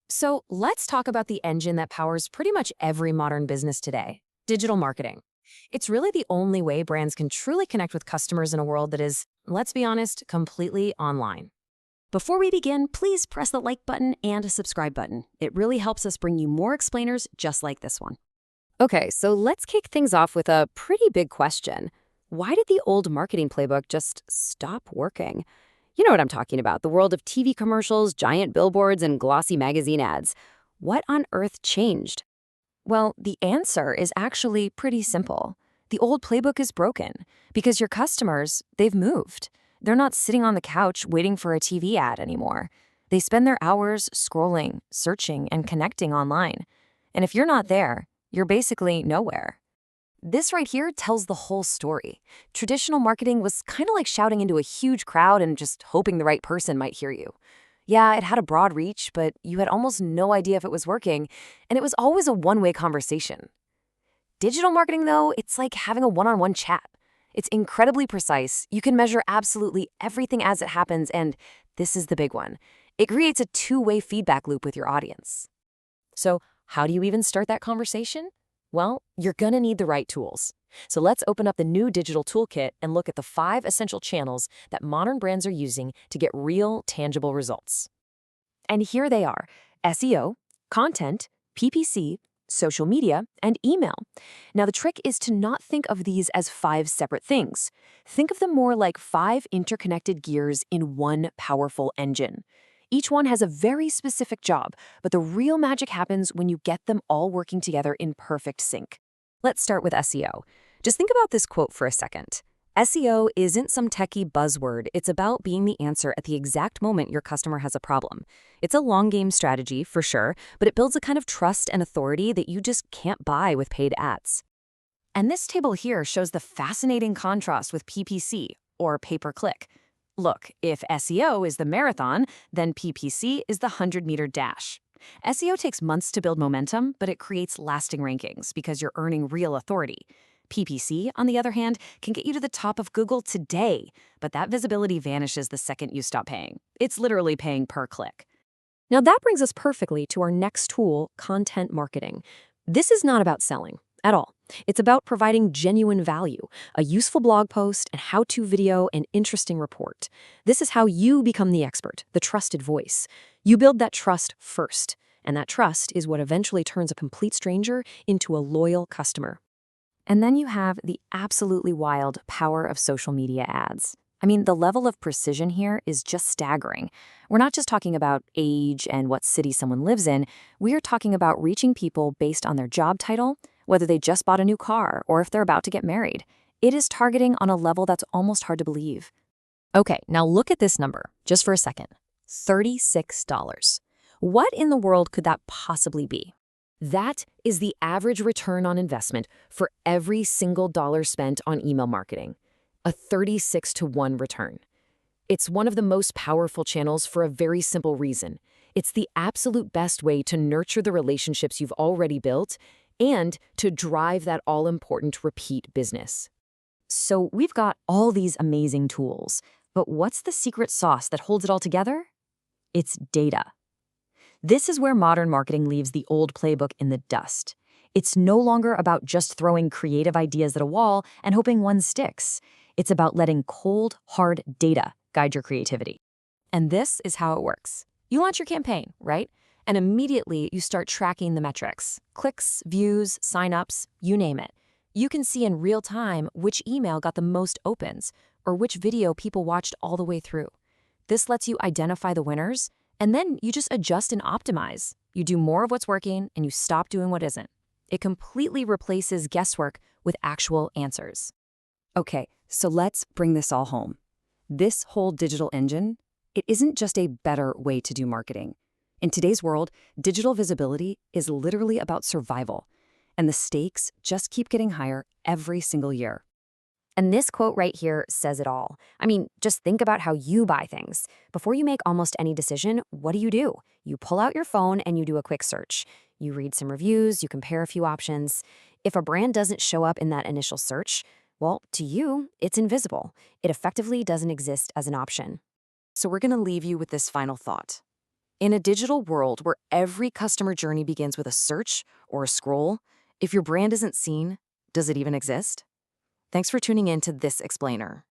So let's talk about the engine that powers pretty much every modern business today, digital marketing. It's really the only way brands can truly connect with customers in a world that is, let's be honest, completely online. Before we begin, please press the like button and a subscribe button. It really helps us bring you more explainers just like this one. Okay, so let's kick things off with a pretty big question. Why did the old marketing playbook just stop working? You know what I'm talking about, the world of TV commercials, giant billboards, and glossy magazine ads. What on earth changed? Well, the answer is actually pretty simple. The old playbook is broken because your customers, they've moved. They're not sitting on the couch waiting for a TV ad anymore. They spend their hours scrolling, searching, and connecting online. And if you're not there, you're basically nowhere. This right here tells the whole story. Traditional marketing was kind of like shouting into a huge crowd and just hoping the right person might hear you. Yeah, it had a broad reach, but you had almost no idea if it was working, and it was always a one-way conversation. Digital marketing, though, it's like having a one-on-one chat. It's incredibly precise. You can measure absolutely everything as it happens, and this is the big one. It creates a two-way feedback loop with your audience. So, how do you even start that conversation? Well, you're gonna need the right tools. So let's open up the new digital toolkit and look at the 5 essential channels that modern brands are using to get real, tangible results. And here they are: SEO, content, PPC, social media, and email. Now, the trick is to not think of these as 5 separate things. Think of them more like 5 interconnected gears in one powerful engine. Each one has a very specific job, but the real magic happens when you get them all working together in perfect sync. Let's start with SEO. Just think about this quote for a second. SEO isn't some techie buzzword. It's about being the answer at the exact moment your customer has a problem. It's a long game strategy, for sure, but it builds a kind of trust and authority that you just can't buy with paid ads. And this table here shows the fascinating contrast with PPC, or pay-per-click. Look, if SEO is the marathon, then PPC is the 100-meter dash. SEO takes months to build momentum, but it creates lasting rankings because you're earning real authority. PPC, on the other hand, can get you to the top of Google today, but that visibility vanishes the second you stop paying. It's literally paying per click. Now that brings us perfectly to our next tool, content marketing. This is not about selling at all. It's about providing genuine value, a useful blog post, a how-to video, an interesting report. This is how you become the expert, the trusted voice. You build that trust first, and that trust is what eventually turns a complete stranger into a loyal customer. And then you have the absolutely wild power of social media ads. I mean, the level of precision here is just staggering. We're not just talking about age and what city someone lives in. We are talking about reaching people based on their job title, whether they just bought a new car or if they're about to get married. It is targeting on a level that's almost hard to believe. Okay, now look at this number, just for a second. $36. What in the world could that possibly be? That is the average return on investment for every single dollar spent on email marketing. A 36 to 1 return. It's one of the most powerful channels for a very simple reason. It's the absolute best way to nurture the relationships you've already built and to drive that all-important repeat business. So we've got all these amazing tools, but what's the secret sauce that holds it all together? It's data. This is where modern marketing leaves the old playbook in the dust. It's no longer about just throwing creative ideas at a wall and hoping one sticks. It's about letting cold, hard data guide your creativity. And this is how it works. You launch your campaign, right? And immediately you start tracking the metrics. Clicks, views, signups, you name it. You can see in real time which email got the most opens or which video people watched all the way through. This lets you identify the winners, and then you just adjust and optimize. You do more of what's working and you stop doing what isn't. It completely replaces guesswork with actual answers. Okay, so let's bring this all home. This whole digital engine, it isn't just a better way to do marketing. In today's world, digital visibility is literally about survival, and the stakes just keep getting higher every single year. And this quote right here says it all. I mean, just think about how you buy things. Before you make almost any decision, what do? You pull out your phone and you do a quick search. You read some reviews, you compare a few options. If a brand doesn't show up in that initial search, well, to you, it's invisible. It effectively doesn't exist as an option. So we're going to leave you with this final thought. In a digital world where every customer journey begins with a search or a scroll, if your brand isn't seen, does it even exist? Thanks for tuning in to This Explainer.